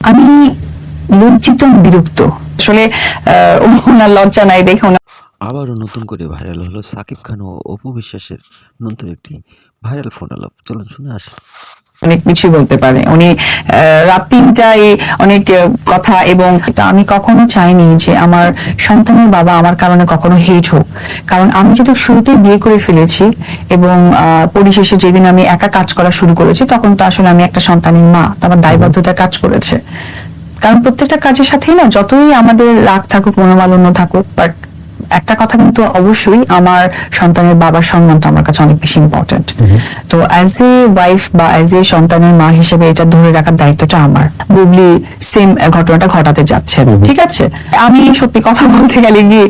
আমি লজ্জিত, বিরক্ত। আসলে ওনার লজ্জা নাই দেখে আবারও নতুন করে ভাইরাল হলো সাকিব খান ও অপু বিশ্বাসের নতুন একটি ভাইরাল ফটোগ্রাফ। চলুন শুনে আসি। অনেক কিছু বলতে পারে উনি। রাত ৩টায় অনেক কথা, এবং আমি কখনো চাইনি যে আমার সন্তানের বাবা আমার কারণে কখনো হেট হোক। কারণ আমি যেহেতু শুরুতে বিয়ে করে ফেলেছি এবং পরিশেষে যেদিন আমি একা কাজ করা শুরু করেছি, তখন তো আসলে আমি একটা সন্তানের মা, তো আমার দায়বদ্ধতা কাজ করেছে। কারণ প্রত্যেকটা কাজের সাথেই না, যতই আমাদের রাগ থাকুক, মনোমালিন্য থাকুক, বাট একটা কথা কিন্তু অবশ্যই, আমার সন্তানের বাবার সম্মানটা আমার কাছে অনেক বেশি ইম্পর্টেন্ট। তো অ্যাজ এ ওয়াইফ বা অ্যাজ এ সন্তানের মা হিসেবে এটা ধরে রাখার দায়িত্বটা আমার। বুবলি সেম ঘটনাটা ঘটাতে যাচ্ছে, ঠিক আছে। আমি সত্যি কথা বলতে গেলে গিয়ে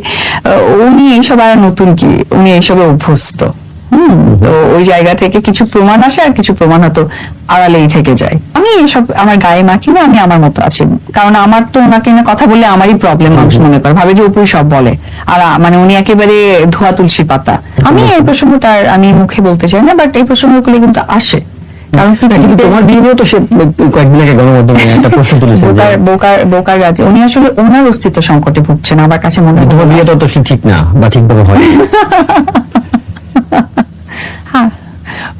উনি এইসব আর নতুন কি, উনি এইসবে অভ্যস্ত। তো ওই জায়গা থেকে কিছু প্রমাণ আসে আর কিছু প্রমাণ হয়তো আড়ালেই থেকে যায়। আমি এসব আমার গায়ে মাখি না, আমি আমার মতো আছি। কারণ আমার তো ওনাকে না কথা বললে আমারই প্রবলেম, মানুষ মনে করে, ভাবে যে অপুই সব বলে, আর মানে উনি একেবারে ধোয়া তুলসী পাতা। আমি এই প্রসঙ্গটা আমি মুখে বলতে চাই না, বাট এই প্রসঙ্গগুলো কিন্তু আসে। কারণ তোমার বিয়ে তো সে কয়েকদিন আগে গণমাধ্যমে একটা প্রশ্ন তুলেছেন, বোকার রাজি উনি আসলে ওনার অস্তিত্ব সংকটে ভুগছেন। আমার কাছে মনে হয় তোমার বিয়েটা তো ঠিক না বা ঠিকভাবে হয়। হ্যাঁ,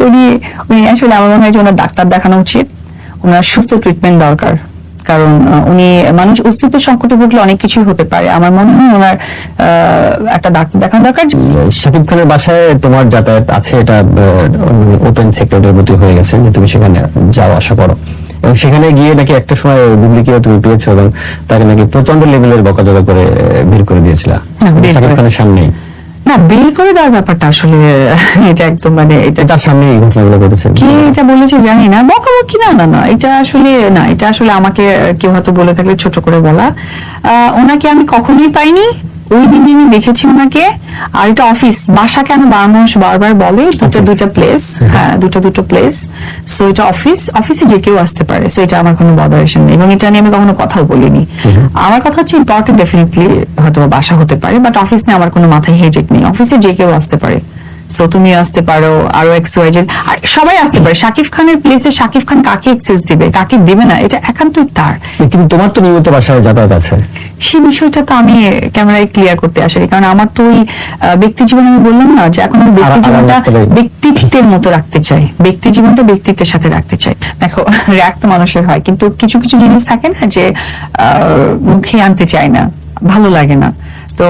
উনি আসলে আমার মনে হয় যে ওনার ডাক্তার দেখানো উচিত, ওনার সুস্থ ট্রিটমেন্ট দরকার। কারণ উনি মানুষ অস্তিত্ব সংকটে ভুগলে অনেক কিছুই হতে পারে। আমার মনে হয় ওনার একটা ডাক্তার দেখানো দরকার। শাকিব খানের বাসায় তোমার যাতায়াত আছে, এটা ওপেন সেক্টরের মতো হয়ে গেছে যে তুমি সেখানে যাওয়া আসা করো, এবং সেখানে গিয়ে নাকি একটা সময় বুবলিকেও তুমি পেয়েছো এবং তাকে নাকি প্রচন্ড লেভেলের বকাঝকা করে বের করে দিয়েছিলা শাকিব খানের সামনেই। না, বের করে দেওয়ার ব্যাপারটা আসলে এটা একদম মানে এটা তার সামনে এই ঘটনাগুলো ঘটেছে। কে এটা বলেছে জানি না, বকাবকি না না না, এটা আসলে আমাকে কেউ হয়তো বলে থাকলে ছোট করে বলা। ওনাকে আমি কখনোই পাইনি, ওই দিনই আমি দেখেছি ওনাকে। আর এটা অফিস, বাসা কেন মানুষ বারবার বলে দুটো প্লেস, হ্যাঁ দুটো প্লেস। সো এটা অফিসে যে কেউ আসতে পারে, সো এটা আমার কোনো বদারেশন নেই, এবং এটা নিয়ে আমি কখনো কথাও বলিনি। আমার কথা হচ্ছে ইম্পর্টেন্ট, ডেফিনেটলি হয়তো বাসা হতে পারে, বাট অফিস নিয়ে আমার কোনো মাথায় হেডেক নেই। অফিসে যে কেউ আসতে পারে, সো তুমি আসতে পারো, আরো XYZ সবাই আসতে পারে। শাকিব খানের প্লেসে শাকিব খান কাকে অ্যাক্সেস দিবে, কাকে দেবে না, এটা একান্তই তার। কিন্তু তোমার তো নিয়মিত বাসায় যাতায়াত আছে, সেই বিষয়টা তো আমি ক্যামেরায় ক্লিয়ার করতে আসি, কারণ আমার তো ওই ব্যক্তি জীবন, আমি বললাম না যে এখন ব্যক্তি জীবনটা ব্যক্তিত্বের মতো রাখতে চাই, ব্যক্তি জীবনটা ব্যক্তিত্বের সাথে রাখতে চাই। দেখো, রাগ তো মানুষের হয়, কিন্তু কিছু কিছু জিনিস থাকে না যে মুখে আনতে চায় না, ভালো লাগে না। তো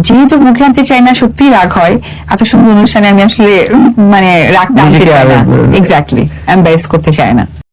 যেহেতু মুখে আনতে চাই না, সত্যি রাগ হয়। এত সুন্দর অনুষ্ঠানে আমি আসলে মানে রাগটা আনতে চাই না, এক্স্যাক্টলি এম্বারেস করতে চাই না।